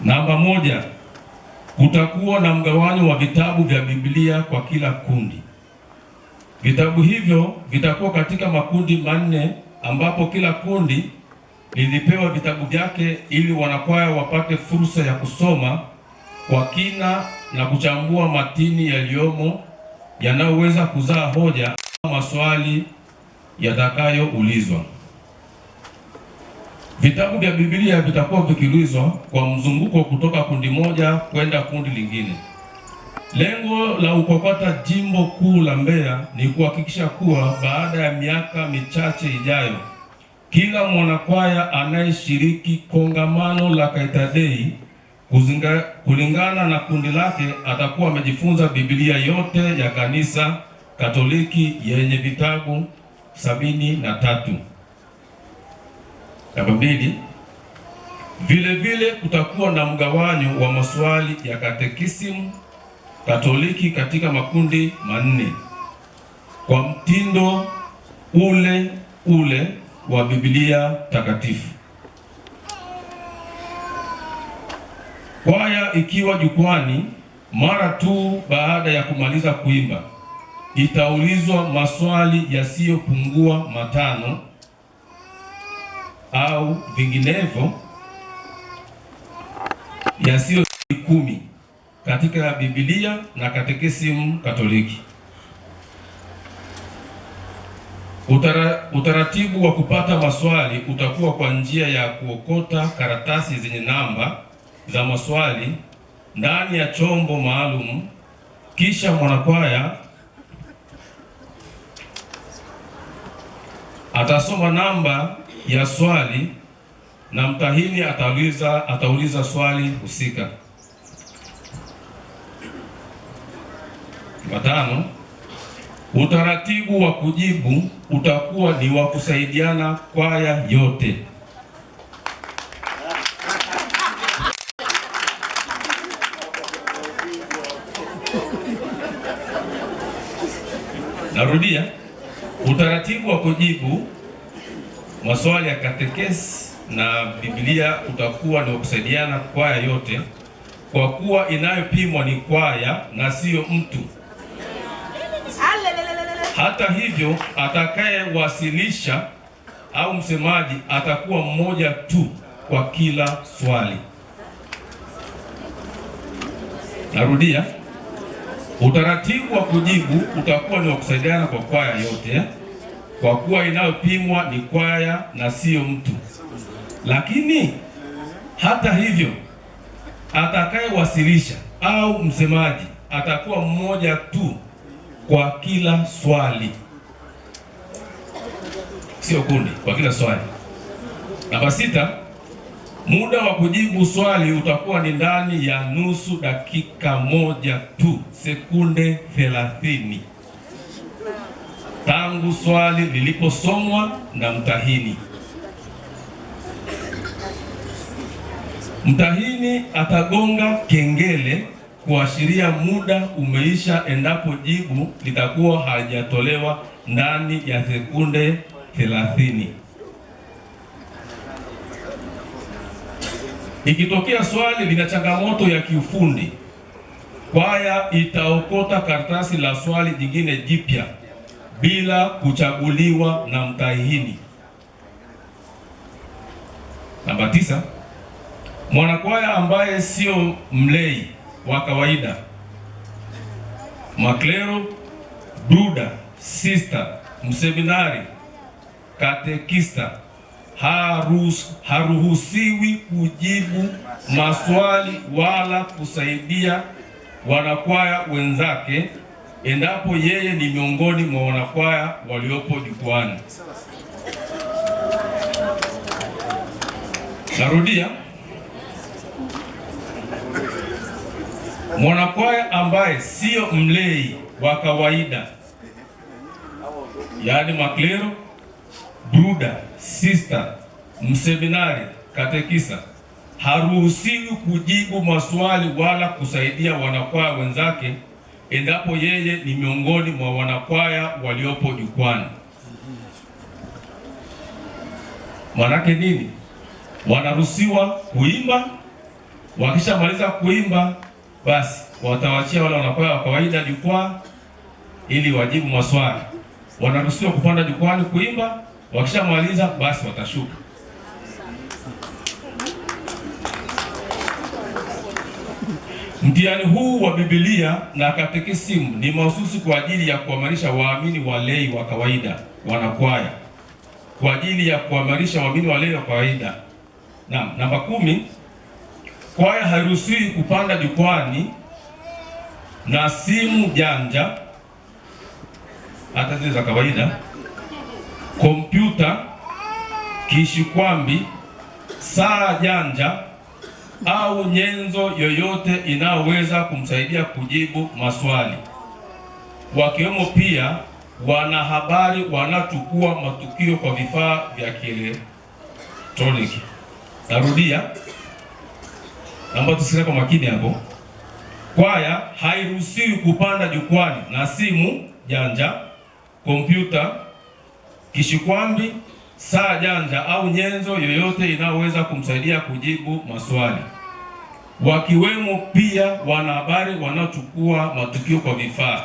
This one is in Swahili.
Namba moja, kutakuwa na mgawanyo wa vitabu vya Biblia kwa kila kundi. Vitabu hivyo vitakuwa katika makundi manne, ambapo kila kundi lilipewa vitabu vyake ili wanakwaya wapate fursa ya kusoma kwa kina na kuchambua matini yaliyomo yanayoweza kuzaa hoja au maswali yatakayoulizwa. Vitabu vya Biblia vitakuwa vikiulizwa kwa mzunguko kutoka kundi moja kwenda kundi lingine. Lengo la UKOKOTA Jimbo Kuu la Mbeya ni kuhakikisha kuwa baada ya miaka michache ijayo, kila mwanakwaya anayeshiriki kongamano la Kaita Dei kulingana na kundi lake atakuwa amejifunza Biblia yote ya Kanisa Katoliki yenye vitabu 73. Namba mbili, vile vile kutakuwa na mgawanyo wa maswali ya katekisimu Katoliki katika makundi manne kwa mtindo ule ule wa Biblia takatifu. Kwaya ikiwa jukwani, mara tu baada ya kumaliza kuimba, itaulizwa maswali yasiyopungua 5 au vinginevyo yasiyo 10 katika Biblia na katekisimu Katoliki. Utaratibu wa kupata maswali utakuwa kwa njia ya kuokota karatasi zenye namba za maswali ndani ya chombo maalum, kisha mwanakwaya atasoma namba ya swali na mtahini atauliza swali husika. 5, utaratibu wa kujibu utakuwa ni wa kusaidiana kwaya yote. Narudia, utaratibu wa kujibu maswali ya katekesi na Biblia utakuwa ni wa kusaidiana kwaya yote, kwa kuwa inayopimwa ni kwaya na sio mtu. Hata hivyo, atakayewasilisha au msemaji atakuwa mmoja tu kwa kila swali. Narudia, utaratibu wa kujibu utakuwa ni wa kusaidiana kwa kwaya yote, kwa kuwa inayopimwa ni kwaya na sio mtu. Lakini hata hivyo, atakayewasilisha au msemaji atakuwa mmoja tu kwa kila swali, sio kundi, kwa kila swali. Namba 6, muda wa kujibu swali utakuwa ni ndani ya nusu dakika moja tu, sekunde 30, tangu swali liliposomwa na mtahini. Mtahini atagonga kengele kuashiria muda umeisha endapo jibu litakuwa hajatolewa ndani ya sekunde 30. Ikitokea swali lina changamoto ya kiufundi, kwaya itaokota karatasi la swali jingine jipya bila kuchaguliwa na mtahini. Namba 9, mwanakwaya ambaye sio mlei wa kawaida, maklero, bruda, sister, mseminari, katekista haruhusiwi kujibu maswali wala kusaidia wanakwaya wenzake endapo yeye ni miongoni mwa wanakwaya waliopo jukwani. Narudia, mwanakwaya ambaye sio mlei wa kawaida, yaani maklero, bruda, sister, mseminari, katekisa haruhusiwi kujibu maswali wala kusaidia wanakwaya wenzake endapo yeye ni miongoni mwa wanakwaya waliopo jukwani. Manake nini? Wanaruhusiwa kuimba, Wakishamaliza kuimba, basi watawachia wale wanakwaya wa kawaida jukwaa ili wajibu maswali. Wanaruhusiwa kupanda jukwani kuimba, wakishamaliza basi watashuka. Mtihani huu wa Biblia na katekisimu ni mahususi kwa ajili ya kuhamasisha waamini walei wa kawaida, wanakwaya, kwa ajili ya kuhamasisha waamini walei wa kawaida. Namba 10, kwaya hairuhusiwi kupanda jukwani na simu janja, hata zile za kawaida, kompyuta, kishikwambi, saa janja au nyenzo yoyote inayoweza kumsaidia kujibu maswali, wakiwemo pia wanahabari wanachukua matukio kwa vifaa vya kielektroniki. Narudia, naomba tusikie kwa makini hapo. Kwaya hairuhusiwi kupanda jukwani na simu janja, kompyuta, kishikwambi, saa janja au nyenzo yoyote inayoweza kumsaidia kujibu maswali, wakiwemo pia wanahabari wanaochukua matukio kwa vifaa